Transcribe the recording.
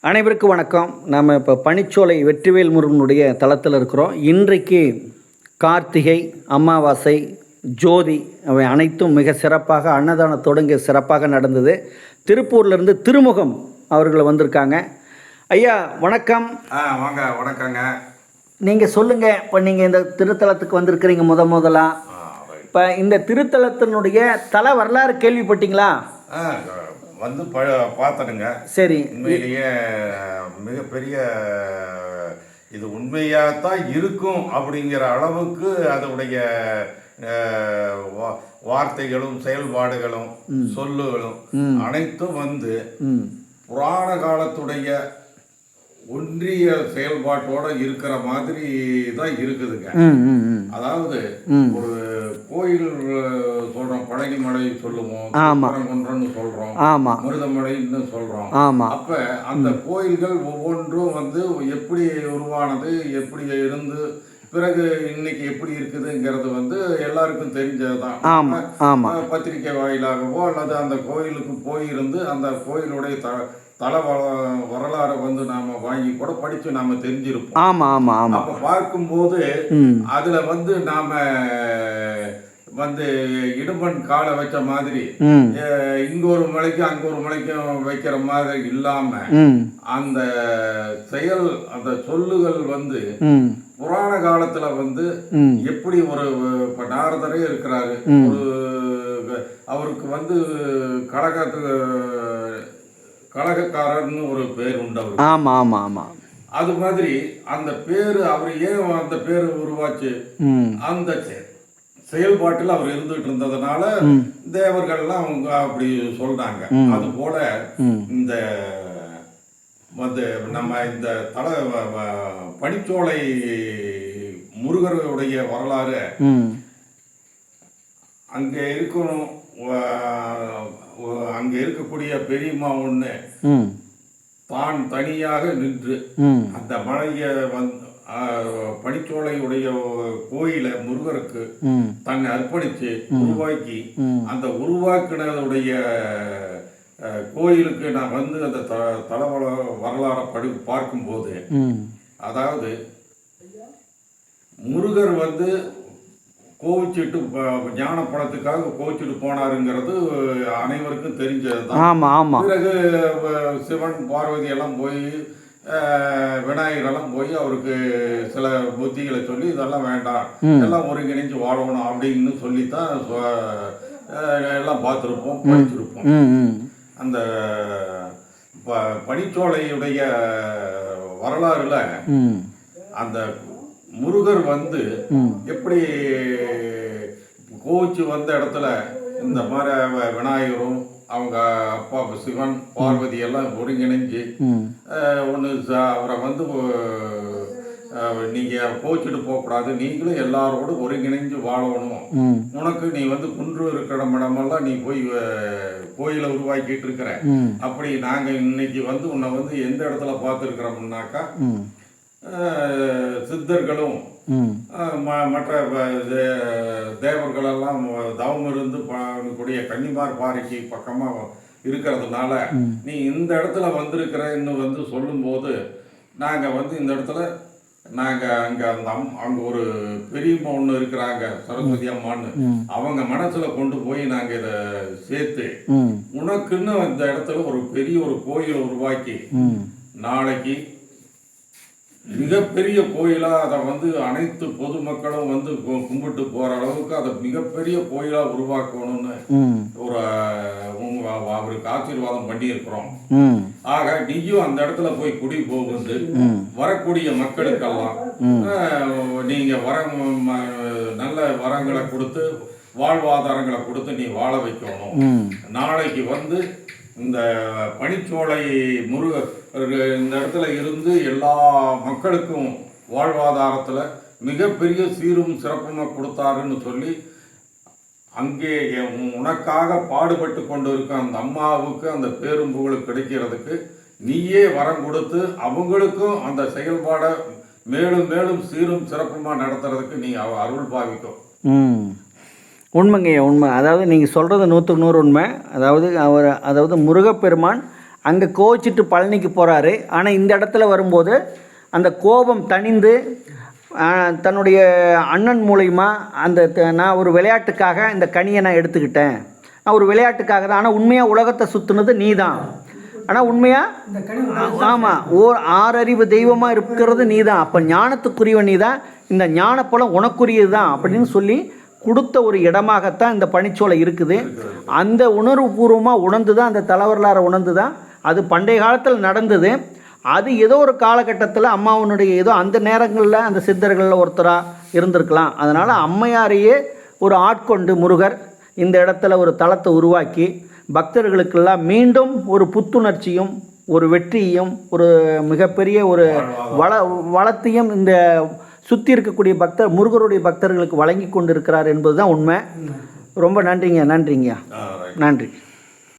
அனைவருக்கும் வணக்கம். நாம் இப்போ பனிச்சோலை வெற்றிவேல் முருகனுடைய தளத்தில் இருக்கிறோம். இன்றைக்கு கார்த்திகை, அமாவாசை, ஜோதி அவை அனைத்தும் மிக சிறப்பாக அன்னதானத்தோடு இங்கே சிறப்பாக நடந்தது. திருப்பூர்லேருந்து திருமுகம் அவர்கள் வந்திருக்காங்க. ஐயா வணக்கம். வாங்க. வணக்கங்க. நீங்கள் சொல்லுங்கள், இப்போ நீங்கள் இந்த திருத்தலத்துக்கு வந்திருக்கிறீங்க முதலாக. இப்போ இந்த திருத்தலத்தினுடைய தல வரலாறு கேள்விப்பட்டீங்களா? வந்து பார்த்தனுங்க. சரி. உண்மையிலேயே மிகப்பெரிய இது உண்மையாகத்தான் இருக்கும் அப்படிங்கிற அளவுக்கு அதனுடைய வார்த்தைகளும் செயல்பாடுகளும் சொல்லுகளும் அனைத்தும் வந்து புராண காலத்துடைய ஒன்றிய செயல்பாட்டோட இருக்கிற மாதிரி தான் இருக்குதுங்க. அதாவது ஒரு கோயில் சொல்றோம், பழனிமலை சொல்லுவோம், குன்றன்னு சொல்றோம், மருதமலைன்னு சொல்றோம். அப்ப அந்த கோயில்கள் ஒவ்வொன்றும் வந்து எப்படி உருவானது, எப்படி இருந்து பிறகு இன்னைக்கு எப்படி இருக்குதுங்கிறது வந்து எல்லாருக்கும் தெரிஞ்சதுதான். பத்திரிகை வாயிலாகவோ அல்லது அந்த கோயிலுக்கு போயிருந்து அந்த கோயிலுடைய தல வரலாறை வந்து நாம வாங்கி கூட படிச்சு நாம தெரிஞ்சிருப்போம். அப்ப பார்க்கும்போது அதுல வந்து நாம வந்து இடும்பன் காலை வச்ச மாதிரி இங்க ஒரு மலைக்கும் அங்க ஒரு மலைக்கும் வைக்கிற மாதிரி இல்லாம அந்த செயல் அந்த சொல்லுகள் வந்து புராண காலத்துல வந்து எப்படி ஒரு இப்ப நாரதரே இருக்கிறாரு, ஒரு அவருக்கு வந்து கழகக்காரர்னு ஒரு பேர் உண்டு அவருக்கு. அது மாதிரி அந்த பேரு அவர் ஏன் அந்த பேரு உருவாச்சு, அந்த செயல்பாட்டில் அவர் இருந்துட்டு இருந்ததுனால தேவர்கள்லாம் அவங்க அப்படி சொல்றாங்க. அது போல இந்த வந்து நம்ம இந்த பனிச்சோலை முருகருடைய வரலாறு அங்க இருக்கணும். அங்க இருக்கக்கூடிய பெரியம்மா ஒண்ணு தான் தனியாக நின்று அந்த மலைய பனிச்சோலையுடைய கோயில முருகருக்கு தன்னை அர்ப்பணிச்சு உருவாக்கி அந்த உருவாக்கினதுடைய கோயிலுக்கு நான் வந்து அந்த தலவள வரலாறை பார்க்கும்போது, அதாவது முருகர் வந்து கோவிச்சுட்டு ஞான படத்துக்காக கோவிச்சுட்டு போனாருங்கிறது அனைவருக்கும் தெரிஞ்சதுதான். பிறகு சிவன் பார்வதி எல்லாம் போய் விநாயகரெல்லாம் போய் அவருக்கு சில புத்திகளை சொல்லி இதெல்லாம் வேண்டாம், எல்லாம் ஒருங்கிணைஞ்சு வாழணும் அப்படின்னு சொல்லித்தான் எல்லாம் பார்த்துருப்போம், படிச்சிருப்போம். அந்த பனிச்சோலையுடைய வரலாறுல அந்த முருகர் வந்து எப்படி கோவிச்சு வந்த இடத்துல இந்த மாதிரி விநாயகரும் அவங்க அப்பா சிவன் பார்வதி எல்லாம் ஒருங்கிணைஞ்சு ஒன்று அவரை வந்து நீங்க கோவிச்சுட்டு போகக்கூடாது, நீங்களும் எல்லாரோடும் ஒருங்கிணைஞ்சு வாழணும், உனக்கு நீ வந்து குன்று இருக்கிற இடமெல்லாம் நீ போய் கோயிலை உருவாக்கிட்டு இருக்கிற, அப்படி நாங்க இன்னைக்கு வந்து உன்னை வந்து எந்த இடத்துல பார்த்துருக்கிறோம்னாக்கா சித்தர்களும் மற்ற தேவர்களெல்லாம் தவம் இருந்து கூடிய கன்னிமார் பாறைக்கு பக்கமா இருக்கிறதுனால நீ இந்த இடத்துல வந்திருக்கிறன்னு வந்து சொல்லும்போது நாங்க வந்து இந்த இடத்துல நாங்க அங்க அங்க ஒரு பெரியம்மா ஒண்ணு இருக்கிறாங்க, சரஸ்வதி அம்மான்னு, அவங்க மனசுல கொண்டு போய் நாங்க இத சேர்த்து உனக்குன்னு இந்த இடத்துல ஒரு பெரிய ஒரு கோயிலை உருவாக்கி நாளைக்கு மிகப்பெரிய கோயிலா அதை வந்து அனைத்து பொதுமக்களும் வந்து கும்பிட்டு போற அளவுக்கு அதை மிகப்பெரிய கோயிலா உருவாக்கணும்னு ஒரு அவருக்கு ஆசீர்வாதம் பண்ணி இருக்கிறோம். ஆக நீயும் அந்த இடத்துல போய் குடி போகுது வரக்கூடிய மக்களுக்கெல்லாம் நீங்க நல்ல வரங்களை கொடுத்து வாழ்வாதாரங்களை கொடுத்து நீ வாழ வைக்கணும். நாளைக்கு வந்து இந்த பனிச்சோலை முருகர் இந்த இடத்துல இருந்து எல்லா மக்களுக்கும் வாழ்வாதாரத்துல மிகப்பெரிய சீரும் சிறப்புமாக கொடுத்தாருன்னு சொல்லி அங்கே உனக்காக பாடுபட்டு கொண்டு இருக்க அந்த அம்மாவுக்கு அந்த பேரும் புகழ் கிடைக்கிறதுக்கு நீயே வரம் கொடுத்து அவங்களுக்கும் அந்த செயல்பாடை மேலும் மேலும் சீரும் சிறப்புமா நடத்துறதுக்கு நீ அருள் பாவிக்கும். உண்மைங்க, உண்மை. அதாவது நீங்கள் சொல்கிறது 100% உண்மை. அதாவது முருகப்பெருமான் அங்கே கோச்சிட்டு பழனிக்கு போகிறாரு. ஆனால் இந்த இடத்துல வரும்போது அந்த கோபம் தணிந்து தன்னுடைய அண்ணன் மூலயமா நான் ஒரு விளையாட்டுக்காக இந்த கனியை நான் எடுத்துக்கிட்டேன், நான் ஒரு விளையாட்டுக்காக தான், ஆனால் உண்மையாக உலகத்தை சுற்றுனது நீ தான், ஆனால் உண்மையாக ஆமாம் ஆறறிவு தெய்வமாக இருக்கிறது நீ தான், அப்போ ஞானத்துக்குரியவன் நீ தான், இந்த ஞானப்பழம் உனக்குரியது தான் அப்படின்னு சொல்லி கொடுத்த ஒரு இடமாகத்தான் இந்த பனிச்சோலை இருக்குது. அந்த உணர்வுபூர்வமாக உணர்ந்து தான், அந்த தலைவரலாறை உணர்ந்து தான் அது பண்டைய காலத்தில் நடந்தது. அது ஏதோ ஒரு காலகட்டத்தில் அம்மாவனுடைய ஏதோ அந்த நேரங்களில் அந்த சித்தர்களில் ஒருத்தராக இருந்திருக்கலாம். அதனால் அம்மையாரையே ஒரு ஆட்கொண்டு முருகர் இந்த இடத்துல ஒரு தலத்தை உருவாக்கி பக்தர்களுக்கெல்லாம் மீண்டும் ஒரு புத்துணர்ச்சியும் ஒரு வெற்றியும் ஒரு மிகப்பெரிய ஒரு வளத்தையும் இந்த சுற்றி இருக்கக்கூடிய முருகருடைய பக்தர்களுக்கு வழங்கி கொண்டு இருக்கிறார் என்பது தான் உண்மை. ரொம்ப நன்றிங்க. ரைட். நன்றி.